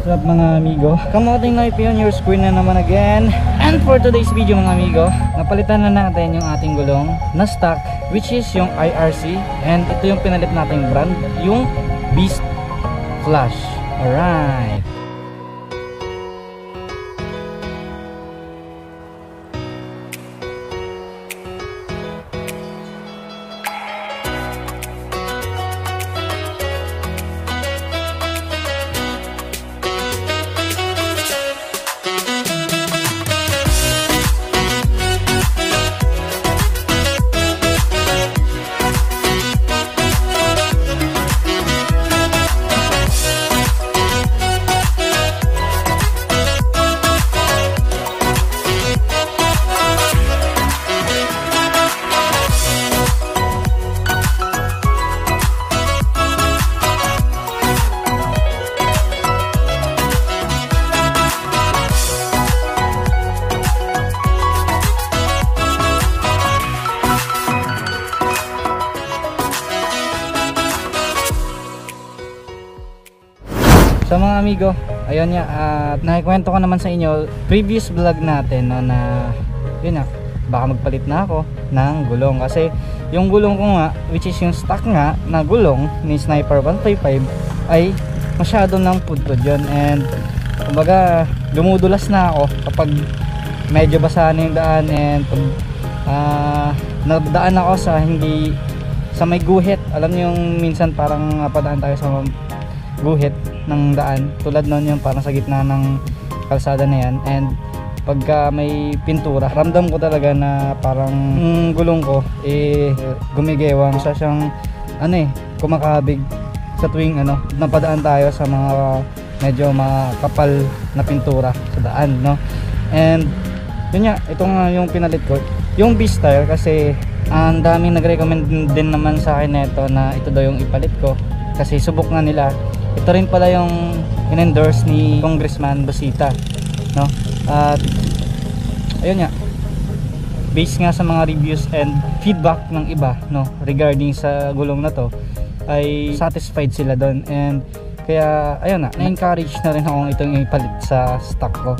What's up mga amigo? Kamuting Life on your screen na naman again. And for today's video mga amigo, napalitan na natin yung ating gulong na stock, which is yung IRC. And ito yung pinalit nating brand, yung Beast Flash. Alright. So mga amigo, ayun nga, at nakikwento ko naman sa inyo previous vlog natin no, na yun nga, baka magpalit na ako ng gulong kasi yung gulong ko nga, which is yung stock nga na gulong ni Sniper 155 ay masyado ng pudpud yun, and kumbaga dumudulas na ako kapag medyo basa na yung daan, and pag nadaan ako sa hindi sa may guhit, alam niyo yung minsan parang padaan tayo sa guhit ng daan, tulad nun yung parang sa gitna ng kalsada na yan, and pagka may pintura, ramdam ko talaga na parang gulong ko gumigewang siya, siyang kumakabig sa tuwing napadaan tayo sa mga medyo makapal na pintura sa daan, no? And yun nga, ito nga yung pinalit ko, yung Beast tire, kasi ang daming nag-recommend din naman sa akin neto na ito daw yung ipalit ko kasi subok nga nila. Ito rin pala yung in-endorse ni Congressman Busita, no? At ayun nga, based nga sa mga reviews and feedback ng iba, no, regarding sa gulong na to, ay satisfied sila doon, and kaya ayun na, na-encourage na rin akong itong ipalit sa stock ko.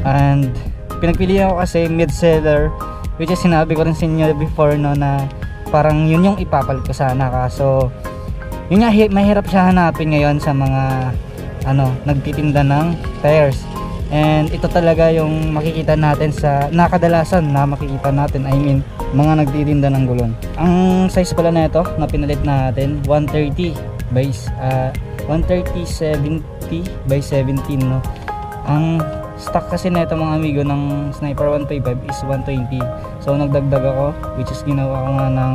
And pinagpilihan ko kasi mid-seller, which is sinabi ko rin sa inyo before, no, na parang yun yung ipapalit ko sana, kaso yun nga, mahirap siya hanapin ngayon sa mga nagtitinda ng tires. And ito talaga yung makikita natin sa nakadalasan na makikita natin, I mean mga nagtitinda ng gulong. Ang size pala na ito na pinalit natin, 130 by 130/70 by 17, no. Ang stock kasi na ito mga amigo ng Sniper 155 is 120. So nagdagdag ako, which is ginawa ko nga ng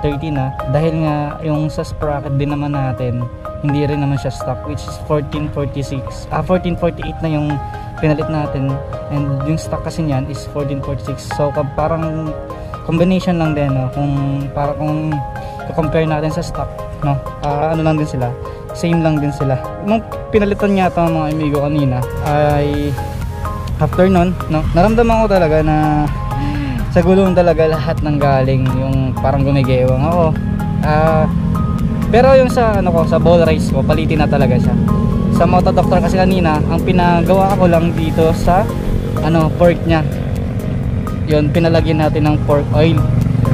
130 na, dahil nga yung sa sprocket din naman natin hindi rin naman siya stock, which is 1448 na yung pinalit natin, and yung stock kasi niyan is 1446. So parang combination lang din, no? Kung compare natin sa stock, no, lang din sila, same lang din sila. Nung pinalitan niya ito mga amigo kanina ay after nun, no, naramdaman ko talaga na sa gulong talaga lahat ng galing, yung parang gumigewang ako. Pero yung sa sa ball race ko, palitin na talaga siya. Sa Moto Doctor kasi kanina, ang pinagawa ko lang dito sa fork niya. Yun, pinalagyan natin ng fork oil.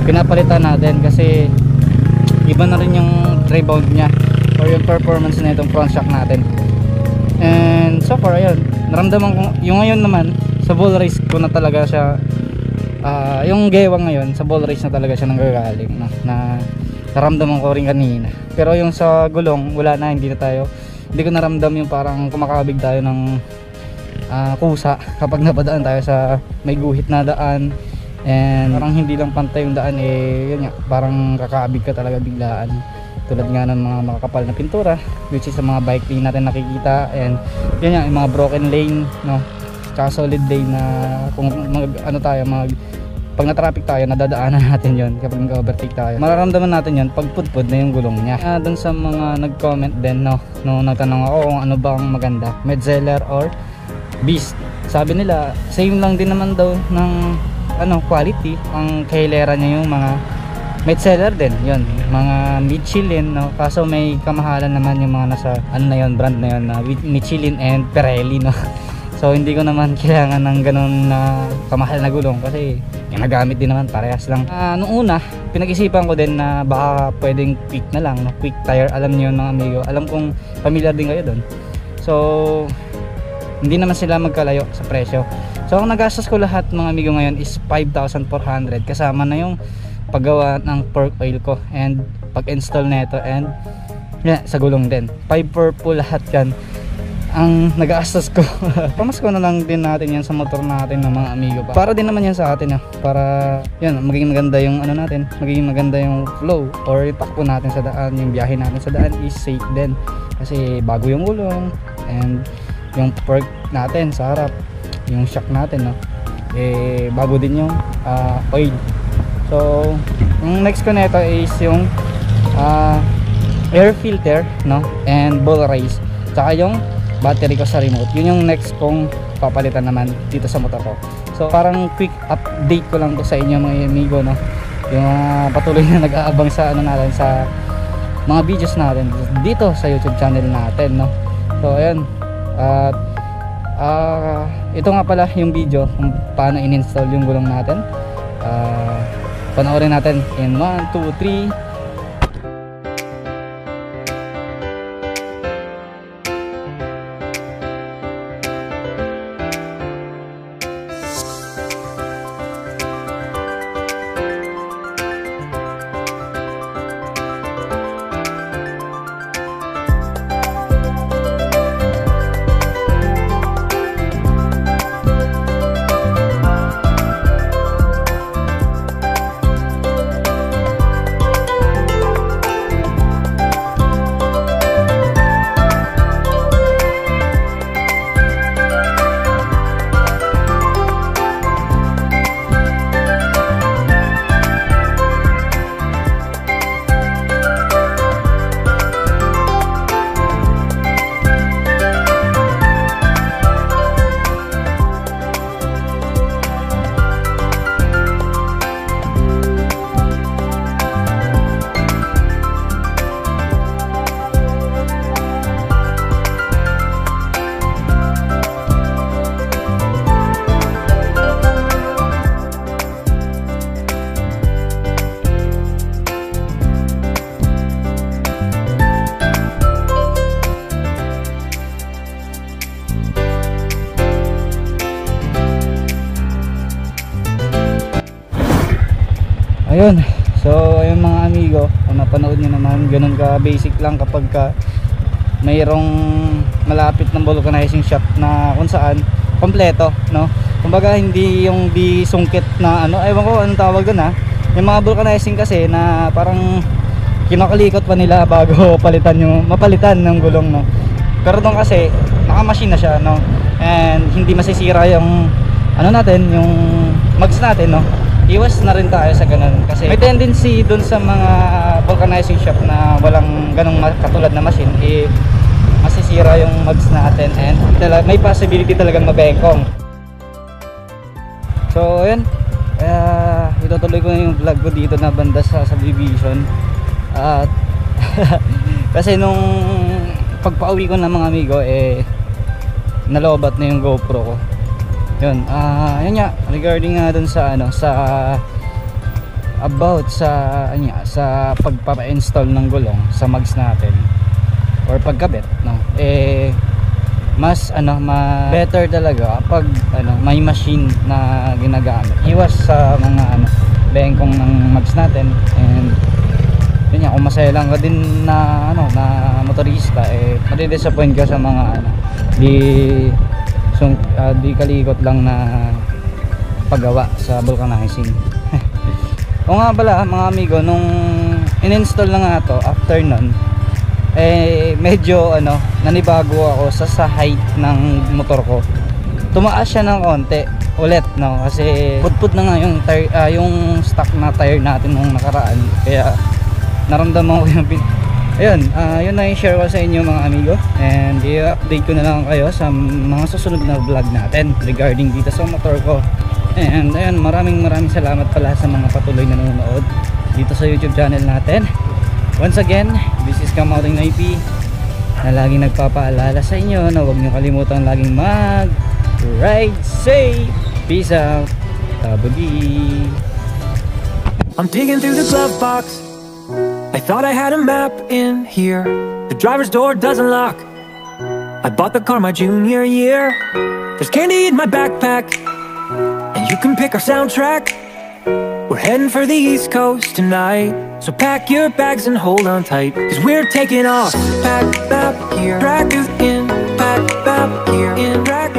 Pinapalitan natin kasi iba na rin yung rebound niya or yung performance na itong front shock natin. And so far, ayun, naramdaman ko yung ngayon naman sa ball race ko na talaga siya, yung gewang ngayon sa ball race na talaga siya nanggagaling, no? Na naramdaman ko rin kanina. Pero yung sa gulong, wala na, hindi ko naramdam yung parang kumakabig tayo ng kusa kapag napadaan tayo sa may guhit na daan, and parang hindi lang pantay yung daan, yun nga, parang kakabig ka talaga biglaan, tulad nga ng mga makakapal na pintura, which is sa mga bike lane natin nakikita, and yun nga, yung mga broken lane, no, tsaka solid lane na kung pag na-traffic tayo, nadadaanan natin yon kapag nag-overtake tayo. Mararamdaman natin yon pag pudpud na yung gulong niya. Doon sa mga nag-comment din, no, nagtanong ako kung ano ba ang maganda, Medzeller or Beast. Sabi nila, same lang din naman daw ng quality. Ang kahilera niya yung mga Mid seller din yun, mga Michelin, no? Kaso may kamahalan naman yung mga nasa ano na yun, brand na yun, na Michelin and Pirelli, no? So hindi ko naman kailangan ng ganun na kamahal na gulong kasi yung nagamit din naman parehas lang. Nung una pinag-isipan ko din na baka pwedeng quick na lang, no? Quick tire, alam niyo mga amigo, alam kong familiar din kayo doon. So hindi naman sila magkalayo sa presyo. So ang nagastos ko lahat mga amigo ngayon is 5,400 kasama na yung paggawa ng fork oil ko and pag-install nito and yeah, sa gulong din. 5,400 po lahat yan ang nag-gastos ko. Pamasko na lang din natin yan sa motor natin ng mga amigo pa. Para din naman yan sa atin, para yan maging maganda yung ano natin, maging maganda yung flow or yung takbo natin sa daan, yung biyahe natin sa daan is safe din kasi bago yung gulong and yung fork natin sa harap, yung shock natin, no? Bago din yung oil. So yung next ko nito is yung air filter, no? And ball race, tsaka yung battery ko sa remote. Yun yung next kong papalitan naman dito sa motor ko. So parang quick update ko lang to sa inyo mga amigo, no? Yung patuloy na nag-aabang sa ano natin, sa mga videos natin dito sa YouTube channel natin, no? So ayun, at ito nga pala yung video kung paano in-install yung gulong natin. Panoorin natin in 1, 2, 3. Ayun, so ayun mga amigo, kung napanood nyo naman, ganun ka basic lang kapag ka mayroong malapit ng vulcanizing shop na kung saan kompleto, no? Kumbaga hindi yung di sungkit na ano, ewan ko anong tawag doon, ha. Yung mga vulcanizing kasi na parang kinakalikot pa nila bago mapalitan ng gulong, no? Pero doon kasi naka-machine na siya, no? And hindi masisira yung ano natin, yung mags natin, no? Iwas na rin tayo sa ganun kasi may tendency dun sa mga vulcanizing shop na walang ganong katulad na machine, masisira yung mags natin and may possibility talagang mabengkong. So ayun, itutuloy ko na yung vlog ko dito na banda sa subdivision at kasi nung pagpa-uwi ko ng mga amigo nalobat na yung GoPro ko. Yun, yun nga, regarding nga dun sa ano, sa pagpapa-install ng gulong sa mags natin or pagkabit, no? Mas better talaga pag may machine na ginagamit. Iwas sa mga bengkong ng mags natin and yun nga, kung masaya lang ka din na na motorista, madidisappoint ka sa mga di kalikot lang na paggawa sa vulcanizing. O nga pala mga amigo, nung in-install na nga to, after nun medyo nanibago ako sa height ng motor ko. Tumaas siya ng konti ulit, no, kasi putput na nga yung tire, yung stock na tire natin nung nakaraan, kaya naramdaman ko yung ayun, yun na i-share ko sa inyo mga amigo, and i-update ko na lang kayo sa mga susunod na vlog natin regarding dito sa motor ko. And ayun, maraming salamat pala sa mga patuloy na nanonood dito sa YouTube channel natin. Once again, this is Kamauting Noipi na laging nagpapaalala sa inyo na huwag nyo kalimutang laging mag-ride safe. Peace out. Tabagi. I'm digging through the glove box. I thought I had a map in here. The driver's door doesn't lock. I bought the car my junior year. There's candy in my backpack, and you can pick our soundtrack. We're heading for the East Coast tonight, so pack your bags and hold on tight, cause we're taking off. Pack map here, track in, pack map here, in track.